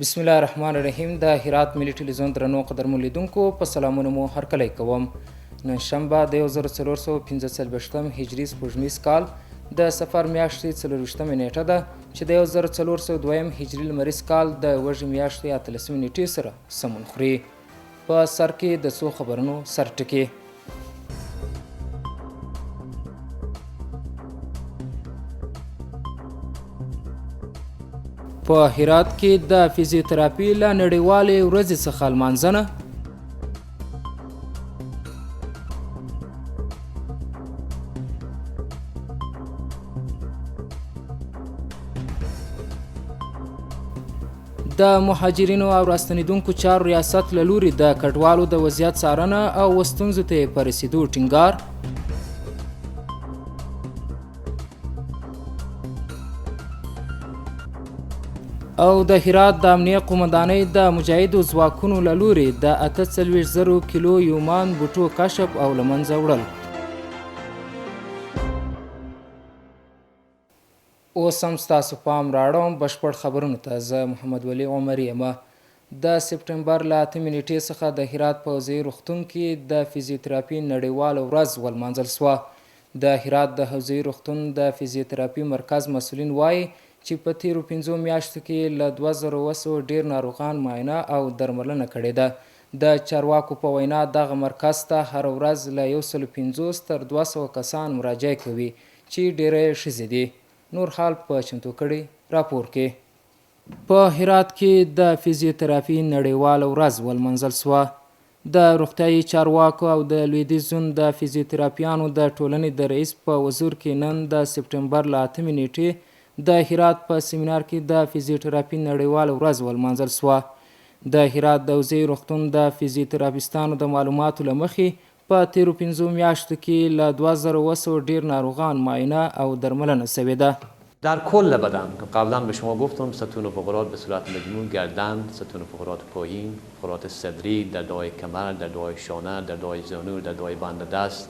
بسم الله الرحمن الرحیم. د هرات ملي ټلویزیون درنو قدرمن لیدونکو په سلامونه مو هرکلی کوم. نن شنبه د 1445 هجري سپوږمیز کال د سفر میاشتې 24مه نیټه ده چې د 1402 هجري لمریز کال د وږي میاشتې 13 نیټې سره سمون خوري. په سر کې د څو خبرونو سرټکي. په هرات کې د فزیوتراپي له نړیوالې ورځې څخه لمانځنه. د مهاجرینو او راستنیدونکو چارو ریاست له لوري د کډوالو د وضعیت څارنه او ستونزو ته په رسیدو ټینګار. او د هرات د امنیه قومندانۍ د مجاهدو ځواکونو له لوري د 48,000 کیلو یومان بوټو کشف او له منځه وړل. اوس هم ستاسو پام راړم بشپړ خبرونو ته. زه محمد ولی عمر یم. د سپټمبر له 8 نیټې څخه د هرات پوځي روغتون کې د فزیوتراپي نړیواله ورځ ولمانځل سوه. د هرات د حوزوي روغتون د فزیوتراپي مرکز مسؤلین وایي چې په تیرو 5 میاشتو کې له 2000 ډیر ناروغان معاینه او درملنه کړې ده. د چارواکو په وینا دغه مرکز ته هر ورځ له 150 تر 200 کسان مراجعه کوي چې ډیره ښځې دي. نور حال په چمتو کړي راپور کې. په هرات کې د فزیوتراپي نړیواله ورځ ولمانځل سوه. د روغتیايي چارواکو او د لویدیځ زون د فزیوتراپیانو د ټولنې د رئیس په حضور کې نن د سپټمبر له 8 نیټې د هرات په سیمینار کې د فزیوتراپي نړیواله ورځ ولمانځل سوه. د هرات د حوزوي روغتون د فزیوتراپیستانو د معلوماتو له مخې په تیرو 5 میاشتو کې له 2000 ډیر ناروغان معاینه او درملنه شوې ده. در کل بدن قبلا به شما گفتم ستون فقرات به صورت مجموع گردن، ستون فقرات پایین، فقرات صدری، در دعای کمر، در دعای شانه، در دعای زانو، در دعای بند دست.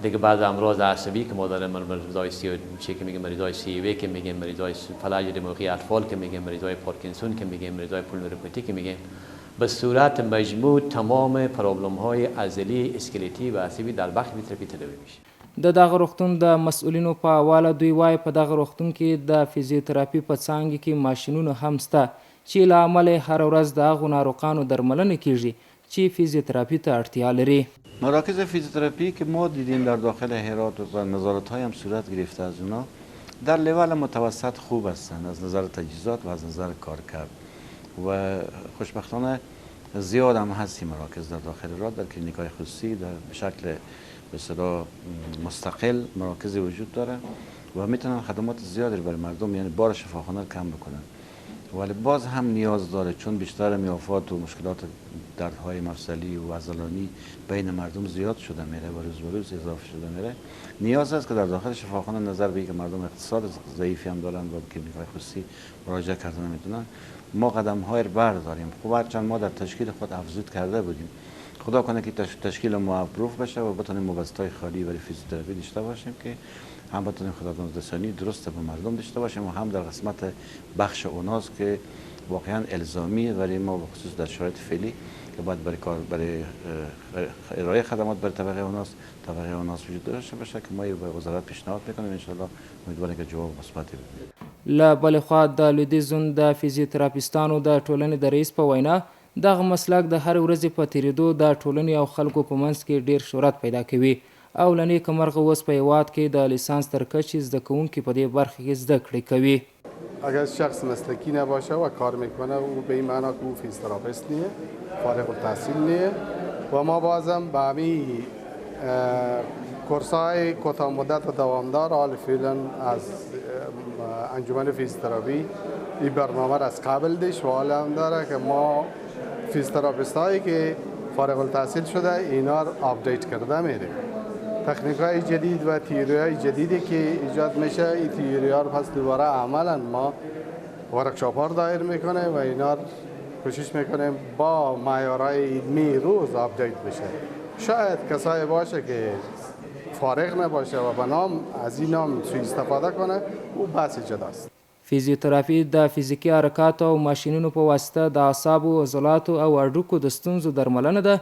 دیگه بعد امراض عصبی که ما داریم مریضای چی که میگیم مریضای COPD که میگیم مریضای فلج دماغی اطفال که میگیم مریضای پارکینسون که میگیم مریضای پولمونوپاتی که میگیم به صورت مجموع تمام پرابلم های عضلی اسکلتی و عصبی در بخش فزیوتراپی تداوی میشه. د دغه روغتون د مسؤلینو په حواله دوی وایي په دغه روغتون کې د فزیوتراپي په څانګه کې ماشینونه هم شته چې له امله هر ورځ د هغو ناروغانو درملنه کیږي چې فزیوتراپی ته اړتیا لري. مراکز فیزیوتراپی که ما دیدیم در داخل هرات و نظارت های هم صورت گرفته از اونا در لیول متوسط خوب هستند از نظر تجهیزات و از نظر کارکرد و خوشبختانه زیاد هم هستی مراکز در داخل هرات در کلینیک های خصوصی در شکل به اصطلاح مستقل مراکز وجود داره و میتونن خدمات زیادی برای مردم یعنی بار شفاخانه رو کم بکنن، ولی باز هم نیاز داره چون بیشتر میافات و مشکلات دردهای مفصلی و عضلانی بین مردم زیاد شده میره و روز به روز اضافه شده میره. نیاز است که در داخل شفاخانه نظر به که مردم اقتصاد ضعیفی هم دارن و کلینیک‌های خصوصی مراجعه کردن نمیتونن. ما قدم‌های رو برداریم. خوب هرچند ما در تشکیل خود افزود کرده بودیم. خدا کنه که تشکیل ما ابروف بشه و بتونیم مبسطای خالی برای فیزیوتراپی داشته باشیم که هم بتونیم خدمات‌رسانی درست به مردم داشته باشیم و هم در قسمت بخش اوناس که واقعا الزامی برای ما بخصوص در شرایط فعلی که باید برای ارائه خدمات برای طبقه اوناس وجود داشته باشه که ما به وزارت پیشنهاد میکنیم. ان شاء الله امیدواریم که جواب مثبتی بدیم. له بلې خوا د لویدیځ زون د فزیوتراپیستانو د ټولنې د رئیس په وینا دغه مسلک د هر ورځې په تیریدو د ټولنې او خلکو په منځ کې ډیر شهرت پیدا کوي او له نیکه مرغه اوس په هیواد کې د لیسانس تر کچې زده کوونکي په دې برخه کې زده کړې کوي. اگر شخص مسلکی نباشه و کار میکنه او به این معنا که او فیزیوتراپیست نیه، فارغ التحصیل نیه و ما بازم به همین کورس‌های کوتاه مدت و دوامدار حال فعلا از انجمن فیزیوتراپی این برنامه را از قبل دیش و حال هم داره که ما فیزیوتراپیست هایی که فارغ التحصیل شده اینا رو آپدیت کرده میریم. تکنیک های جدید و تیوری های جدیدی که ایجاد میشه این تیوری ها رو پس دوباره عملا ما ورکشاپ ها رو دایر میکنه و اینا رو کوشش میکنیم با معیارهای علمی روز آپدیت بشه. شاید کسایی باشه که فارغ نباشه و به نام از این نام سوء استفاده کنه او بحث جداست. فیزیوتراپي د فزیکي حرکاتو او ماشینونو په واسطه د اعصابو، عضلاتو او هډوکو د ستونزو درملنه ده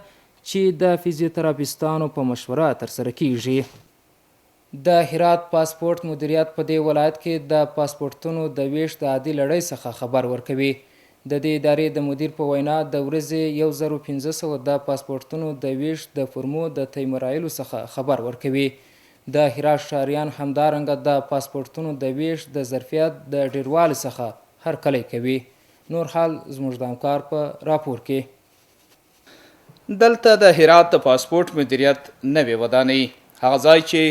چې د فیزیوتراپیستانو په مشوره ترسره کیږي. د هرات پاسپورت مدیریت په دې ولایت کې د پاسپورتونو د ویش د عادي لړۍ څخه خبر ورکوي. د دې ادارې د مدیر په وینا د ورځې 1500 د پاسپورتونو د ویش د فرمو د طی مرایلو څخه خبر ورکوي. د هرات ښاریان همدارنګه د پاسپورتونو د ویش د ظرفیت د ډیروالي څخه هرکلی کوي. نور حال زموږ د همکار په راپور کې. دلته د هرات د پاسپورت مدیریت نوې ودانۍ هغه ځای چې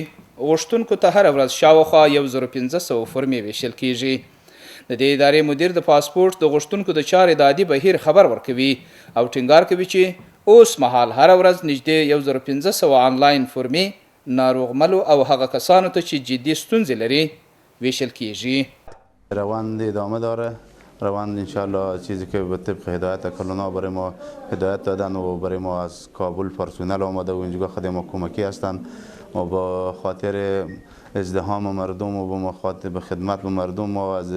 غوښتونکو ته هره ورځ شاوخوا 1500 فرمې ویشل کیږي. د دې ادارې مدیر د پاسپورت د غوښتونکو د چارې د عادي بهیر خبر ورکوي او ټینګار کوي چې اوس مهال هره ورځ نږدې 1500 آنلاین فرمې ناروغملو او هغه کسانو ته چې جدي ستونزې لري ویشل کیږي. روند ادامه داره. روند انشالله چیزی که به طبق هدایت کلونا برای ما هدایت دادن و برای ما از کابل پرسونل آمده و اینجا خود ما کمکی هستند و با خاطر ازدحام مردم و با خاطر به خدمت به مردم ما از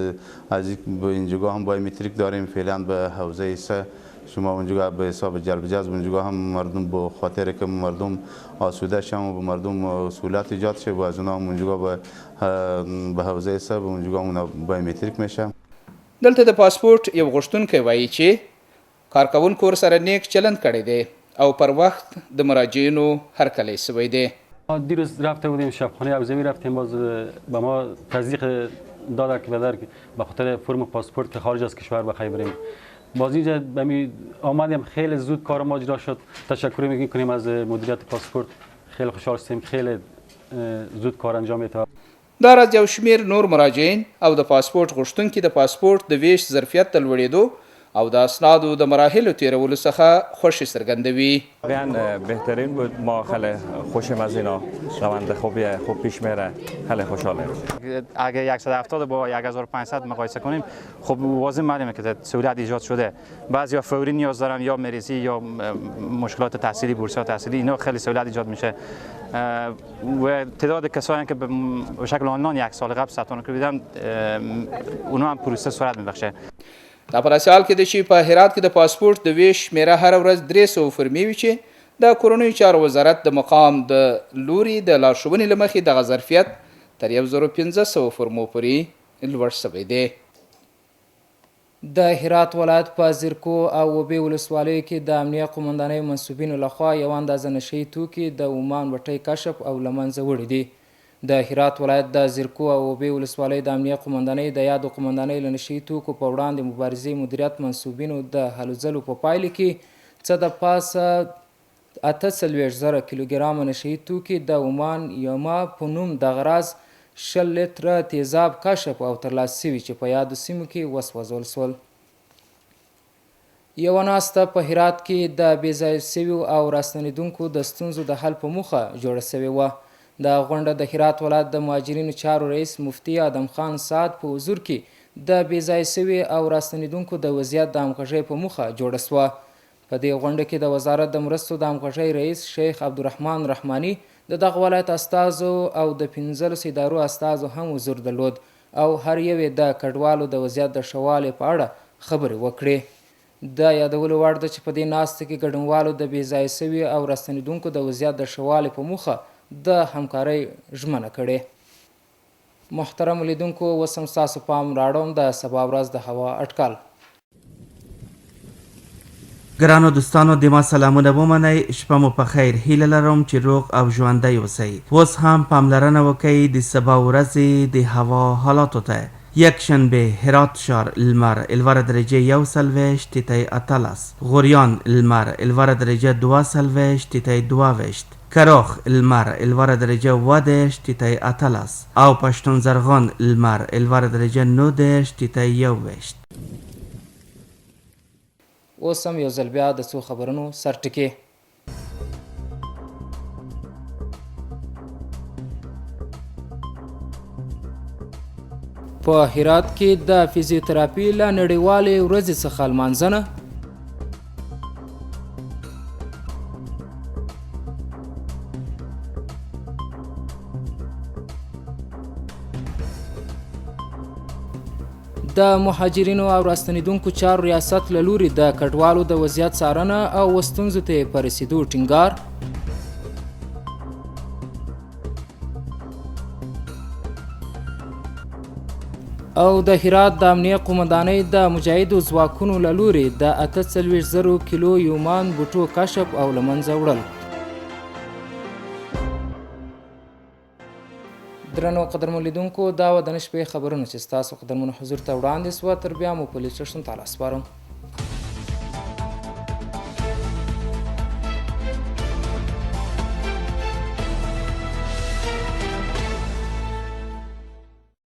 اینجا هم بایومتریک داریم. فعلا به حوزه 3 شما اونجا به حساب جلب جذب اونجا هم مردم با خاطر که مردم آسوده شن و به مردم سهولت ایجاد شه و از اونها هم اونجا به حوزه 3 اونجا اونا بایومتریک میشه. دلته د پاسپورت یو غوښتونکی وایي چې کارکوونکو ورسره نیک چلند کړی دی او پر وخت د مراجعینو هرکلی سوی دی. دیروز رفته بودیم شبخانه ابوظبی رفتیم، باز به ما تصدیق داد که به خاطر فرم پاسپورت که خارج از کشور بخوای بریم. باز اینجا آمدیم خیلی زود کار ما اجرا شد. تشکر میکنیم از مدیریت پاسپورت، خیلی خوشحال هستیم، خیلی زود کار انجام میده. دا راز یو شمیر نور مراجعین او د پاسپورت غوښتونکي د پاسپورت د ویش ظرفیت د لوړېدو او د اسنادو د مراحلو تیرولو څخه خوشی څرګندوي. واقعا بهترین بود. ما خیلی خوشیم از اینا. روند خوبیه، خوب پیش میره. خیلی خوشحالیم. اگه 170 با 1500 مقایسه کنیم خب واضح معلومه که سهولت ایجاد شده. بعضیا فوری نیاز دارن یا مریضی یا مشکلات تحصیلی، بورسیات تحصیلی، اینا خیلی سهولت ایجاد میشه و تعداد کسایی که به شکل آنلاین یک سال قبل ثبت نام کردن اونا هم پروسه سرعت میبخشه. دا په داسې حال کې ده چې په هرات کې د پاسپورت د ویش شمېره هره ورځ 300 فرمې وي چې د کورنیو چارو وزارت د مقام د لوري د لارښوونې له مخې دغه ظرفیت تر 1500 فرمو پورې لوړ شوی دی. د هرات ولایت په زیرکو او وبې ولسوالیو کې د امنیه قومندانۍ منصوبینو لخوا یو اندازه نشهیي توکي د عمان بټۍ کشف او له منځه وړي دي. د هرات ولایت د زیرکو او وبې ولسوالۍ د امنیه قومندانۍ د یادو قومندانۍ له نشهیي توکو په وړاندې مبارزې مدیریت منصوبینو د هلو ځلو په پایله کې څه د پاسه 48,000 کیلوګرامه نشهیي توکي د عمان یما په نوم دغه راز 20 لیتره تیزاب کشف او ترلاسه شوي چې په یادو سیمو کې وسوځول شول. یوه ناسته په هرات کې د بېځایه شویو او راستنېدونکو د ستونزو د حل په موخه جوړه شوې وه. دا غونډه د هرات ولایت د مهاجرینو چارو رئیس مفتي ادم خان سعد په حضور کې د بېځایه شوي او راستنېدونکو د وضعیت د همغږۍ په موخه جوړه شوه. په دې غونډه کې د وزارت د مرستو د همغږۍ رئیس شیخ عبدالرحمن رحماني د دغه ولایت استازو او د 15 ادارو استازو هم حضور درلود او هر یو یې د کډوالو د وضعیت د ښه والي په اړه خبرې وکړې. د یادولو وړ ده چې په دې ناسته کې ګډونوالو د بېځایه شوي او راستنېدونکو د وضعیت د ښه والي په موخه د همکارۍ ژمنه کړې. محترم لیدونکو، اوس هم ستاسو پام راړوم د سبا ورځ د هوا اټکل. ګرانو دوستانو د ما سلامونه ومنئ. شپه مو په خیر. هیله لرم چې روغ او ژوندی اوسئ. اوس هم پاملرنه وکړئ د سبا ورځې د هوا حالاتو ته. یکشنبه هرات شهر لمر 11 درجه 21 تیتای 18. غوریان لمر 11 درجه 22 تیتای 22. کراخ لمر 11 درجه 10 تیتای 18 او پشتون زرغان لمر 11 درجه 9 تیتای 21. اوس هم یو ځل بیا د څو خبرونو سرټکي. په هرات کې د فزیوتراپي له نړیوالې ورځې څخه لمانځنه. د مهاجرینو او راستنیدونکو چارو ریاست له لوري د کډوالو د وضعیت څارنه او ستونزو ته په رسیدو ټینګار. او د هرات د امنیه قومندانۍ د مجاهدو ځواکونو له لوري د 48,000 کیلو یومان بوټو کشف او له منځه وړل. درنو قدرمن لیدونکو دا و د نن شپې خبرونه چې ستاسو قدرمنو حضور ته وړاندې سوه. تر بیا مو په لیست شتون تعالی سپارم.